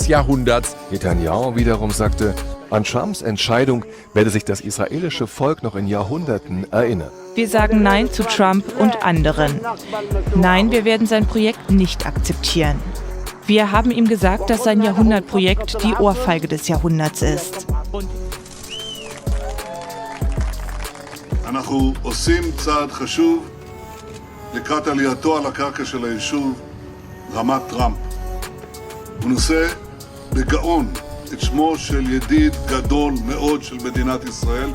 des Jahrhunderts. Netanyahu wiederum sagte, an Trumps Entscheidung werde sich das israelische Volk noch in Jahrhunderten erinnern. Wir sagen Nein zu Trump und anderen. Nein, wir werden sein Projekt nicht akzeptieren. Wir haben ihm gesagt, dass sein Jahrhundertprojekt die Ohrfeige des Jahrhunderts ist. אנחנו עושים צעד חשוב לקראת עלייתו על הקרקע של היישוב רמת טראמפ. הוא נושא בגאון את שמו של ידיד גדול מאוד של מדינת ישראל,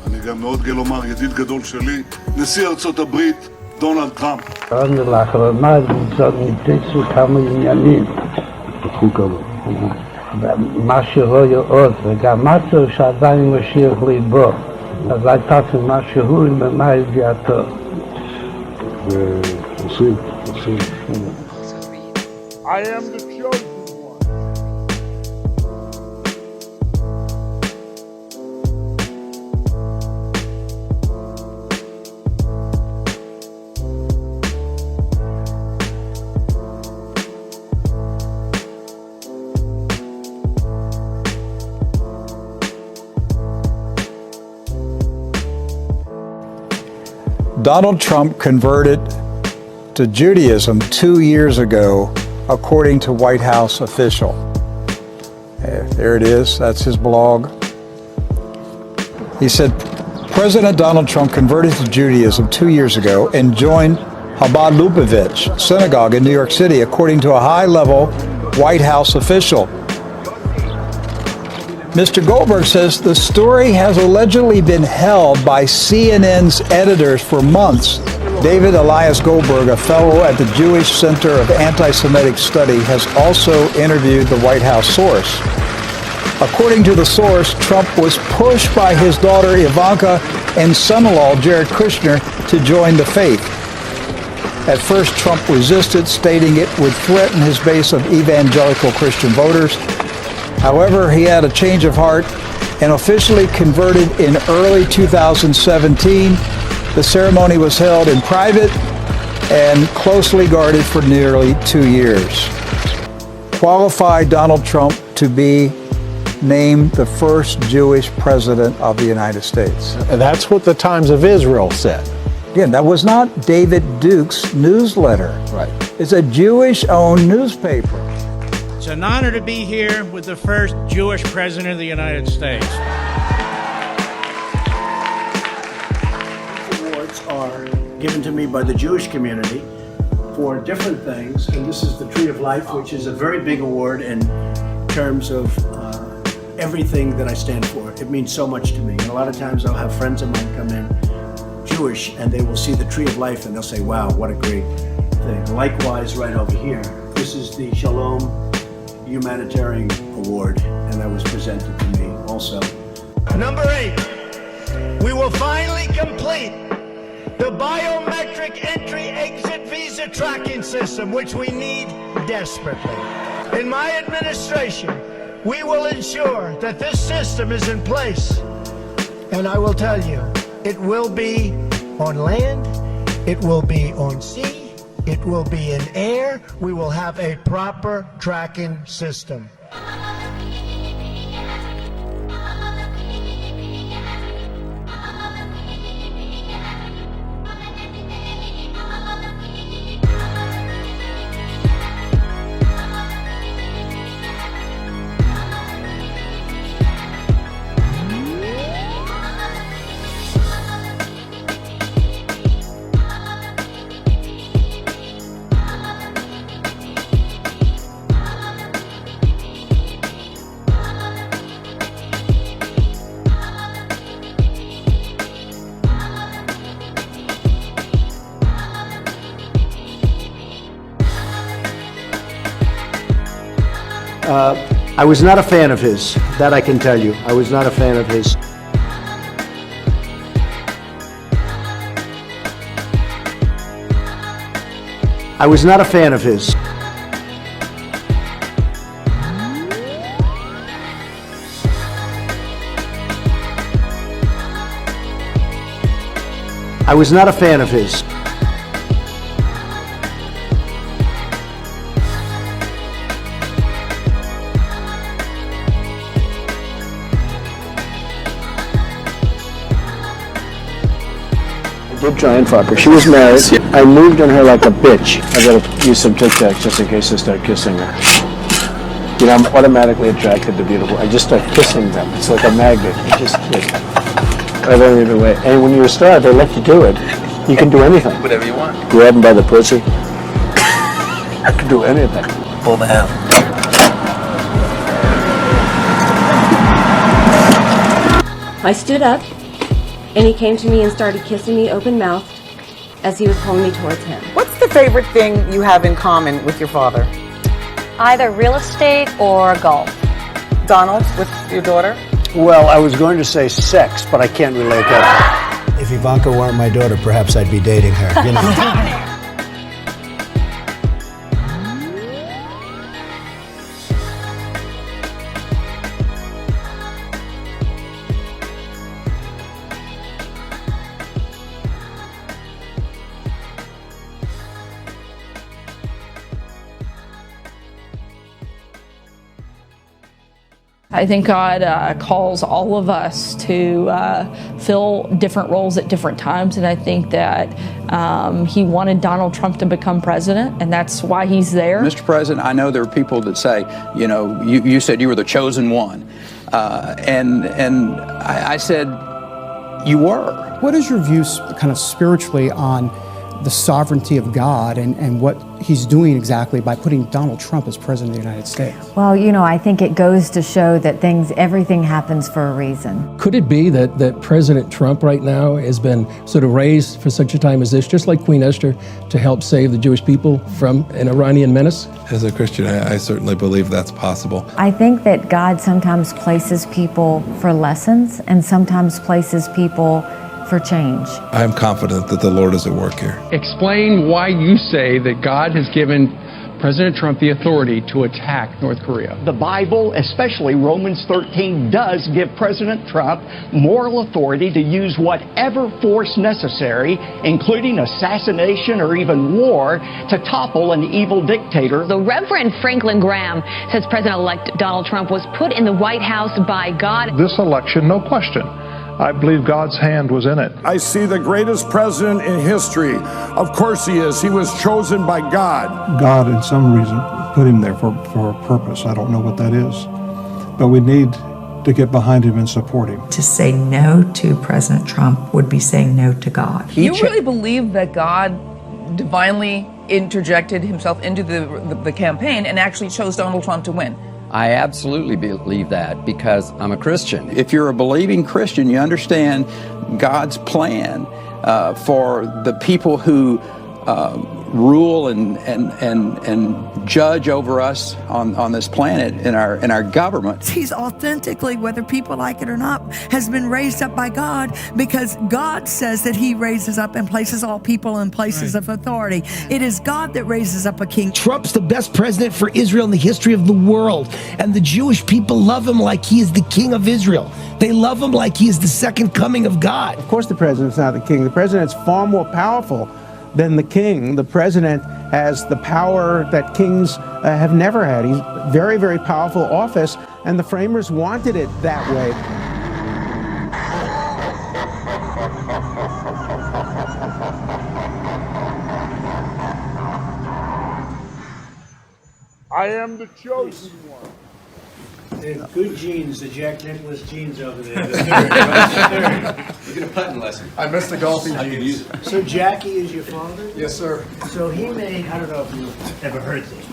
אני גם מאוד גאה לומר ידיד גדול שלי, נשיא ארצות הברית דונלד טראמפ. לאחרונה נמצאו כמה עניינים. מה שרואה עוד, וגם משהו שעדיין משאיר ליבו. אז הייתה משהו במה הביאתו. עושים. I am the chosen one. Donald Trump converted to Judaism 2 years ago, according to White House official. There it is. That's his blog. He said, President Donald Trump converted to Judaism 2 years ago and joined Chabad Lubavitch Synagogue in New York City, according to a high-level White House official. Mr. Goldberg says the story has allegedly been held by CNN's editors for months. David Elias Goldberg, a fellow at the Jewish Center of Anti-Semitic Study, has also interviewed the White House source. According to the source, Trump was pushed by his daughter Ivanka and son-in-law Jared Kushner to join the faith. At first, Trump resisted, stating it would threaten his base of evangelical Christian voters. However, he had a change of heart and officially converted in early 2017. The ceremony was held in private and closely guarded for nearly 2 years. Qualified Donald Trump to be named the first Jewish president of the United States. And that's what the Times of Israel said. Again, that was not David Duke's newsletter. Right. It's a Jewish-owned newspaper. It's an honor to be here with the first Jewish president of the United States. These awards are given to me by the Jewish community for different things, and this is the Tree of Life, which is a very big award in terms of everything that I stand for. It means so much to me. And a lot of times I'll have friends of mine come in, Jewish, and they will see the Tree of Life and they'll say, wow, what a great thing. Likewise, right over here, this is the Shalom Humanitarian Award, and that was presented to me also. Number 8, we will finally complete the biometric entry-exit visa tracking system, which we need desperately. In my administration, we will ensure that this system is in place, and I will tell you, it will be on land, it will be on sea, it will be in air. We will have a proper tracking system. I was not a fan of his, that I can tell you. I was not a fan of his. I was not a fan of his. I was not a fan of his. Big giant fucker. She was married. I moved on her like a bitch. I gotta use some Tic Tacs just in case I start kissing her. You know, I'm automatically attracted to beautiful. I just start kissing them. It's like a magnet. I just like, I don't even wait. And when you're a star, they let you do it. You can do anything. Whatever you want. Grab them by the pussy. I can do anything. Pull the hell. I stood up, and he came to me and started kissing me open-mouthed as he was pulling me towards him. What's the favorite thing you have in common with your father? Either real estate or golf. Donald, with your daughter? Well, I was going to say sex, but I can't relate that. If Ivanka weren't my daughter, perhaps I'd be dating her. You know? I think God calls all of us to fill different roles at different times, and I think that he wanted Donald Trump to become president, and that's why he's there. Mr. President, I know there are people that say, you know, you said you were the chosen one, and I said, you were. What is your view kind of spiritually on the sovereignty of God and what he's doing exactly by putting Donald Trump as president of the United States? Well, you know, I think it goes to show that everything happens for a reason. Could it be that President Trump right now has been sort of raised for such a time as this, just like Queen Esther, to help save the Jewish people from an Iranian menace? As a Christian, I certainly believe that's possible. I think that God sometimes places people for lessons and sometimes places people for change. I'm confident that the Lord is at work here. Explain why you say that God has given President Trump the authority to attack North Korea. The Bible, especially Romans 13, does give President Trump moral authority to use whatever force necessary, including assassination or even war, to topple an evil dictator. The Reverend Franklin Graham says President-elect Donald Trump was put in the White House by God. This election, no question, I believe God's hand was in it. I see the greatest president in history. Of course he is. He was chosen by God. God, in some reason, put him there for a purpose. I don't know what that is. But we need to get behind him and support him. To say no to President Trump would be saying no to God. You really believe that God divinely interjected himself into the campaign and actually chose Donald Trump to win? I absolutely believe that because I'm a Christian. If you're a believing Christian, you understand God's plan for the people who rule and judge over us on this planet in our government. He's authentically, whether people like it or not, has been raised up by God because God says that he raises up and places all people in places of authority. It is God that raises up a king. Trump's the best president for Israel in the history of the world, and the Jewish people love him like he is the king of Israel. They love him like he is the second coming of God. Of course the president's not the king. The president's far more powerful than the king. The president has the power that kings have never had. He's very, very powerful office, and the framers wanted it that way. I am the chosen one. Good genes, the Jack Nicklaus genes over there. You get a putting lesson. I missed the golfing genes. So Jackie is your father? Yes, sir. So he made, I don't know if you've ever heard this,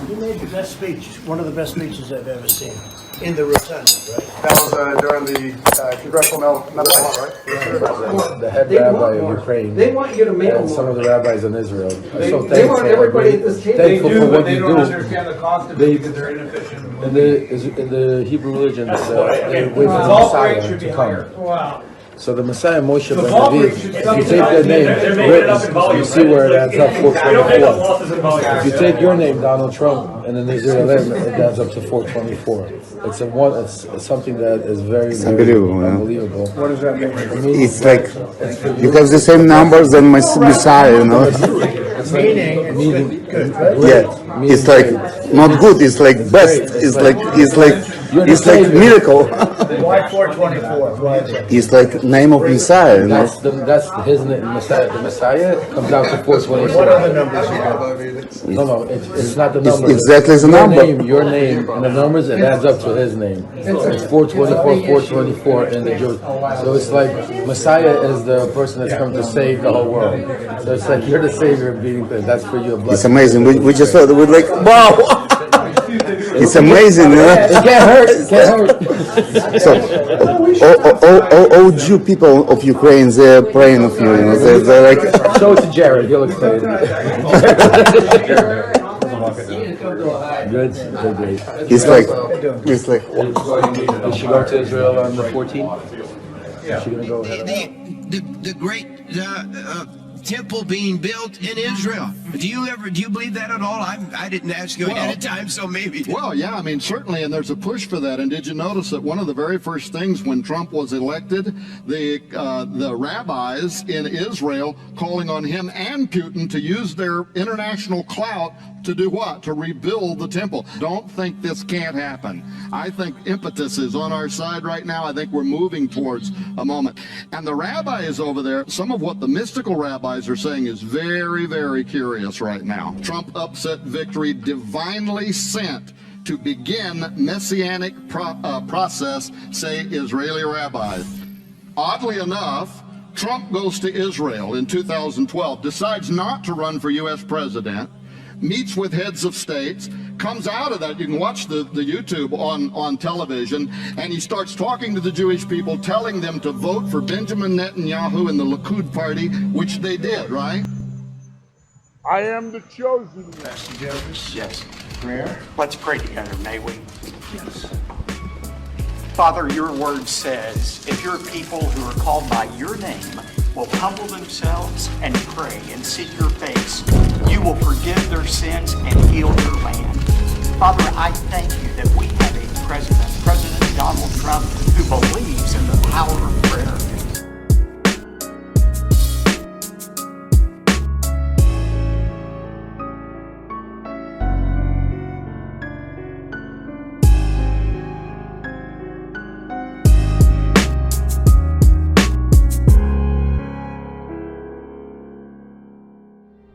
he made the best speech, one of the best speeches I've ever seen, in the rotunda, right? That was during the Congressional Medal of Honor, right? Yes, sir. The head rabbi of Ukraine. They want you to make and some of the rabbis in Israel. They want everybody at this table. Thankful for what they you don't do. understand the cost of it because they're inefficient. In the Hebrew religion, they wait for the Messiah to come. Wow. So the Messiah, Moshe ben David, if you take their name, you see where it adds up 424. If you take your name, Donald Trump, and then Israel, it adds up to 424. It's something that is very, very unbelievable. What does that mean? It's like you have the same numbers than my Messiah, you know. Meaning, yeah, it's like not good. It's like best. It's like miracle. Why 424? Why is it? It's like name of Messiah, you know? That's his name, Messiah. The Messiah comes out to 424. What other numbers you got? No, it's not the It's number. exactly the number. Your name, and the numbers, it adds up to his name. It's 424 in the Jewish. So it's like Messiah is the person that's come to save the whole world. So it's like you're the savior of being things. That's for you a blessing. It's amazing. We just thought we're like, wow! It's amazing, you know? It can't hurt. It can't hurt. So, all Jew people of Ukraine, they're praying of you, you know? They're like... Show it to Jared. He'll explain it. Good. It's like... Is she going to Israel on the 14th? Yeah. Is she going to go ahead? The great temple being built in Israel. Do you believe that at all? I didn't ask you ahead of time, so maybe. Well, yeah, I mean, certainly, and there's a push for that. And did you notice that one of the very first things when Trump was elected, the rabbis in Israel calling on him and Putin to use their international clout to do what? To rebuild the temple. Don't think this can't happen. I think impetus is on our side right now. I think we're moving towards a moment. And the rabbis over there, some of what the mystical rabbis are saying is very, very curious right now. Trump upset victory divinely sent to begin messianic process, say Israeli rabbis. Oddly enough, Trump goes to Israel in 2012, decides not to run for U.S. president, meets with heads of states, comes out of that, you can watch the YouTube on television, and he starts talking to the Jewish people, telling them to vote for Benjamin Netanyahu and the Likud party, which they did, right? I am the chosen one. Pastor Jonas? Yes. Prayer? Let's pray together, may we? Yes. Father, your word says, if your people who are called by your name will humble themselves and pray and seek your face, you will forgive their sins and heal their land. Father, I thank you that we have a President Donald Trump, who believes in the power of prayer.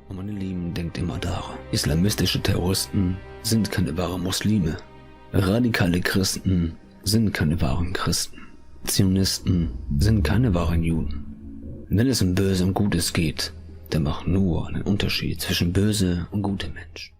Meine Lieben, denkt immer daran, islamistische Terroristen sind keine wahren Muslime. Radikale Christen sind keine wahren Christen. Zionisten sind keine wahren Juden. Wenn es um Böse und Gutes geht, dann macht nur einen Unterschied zwischen böse und gute Menschen.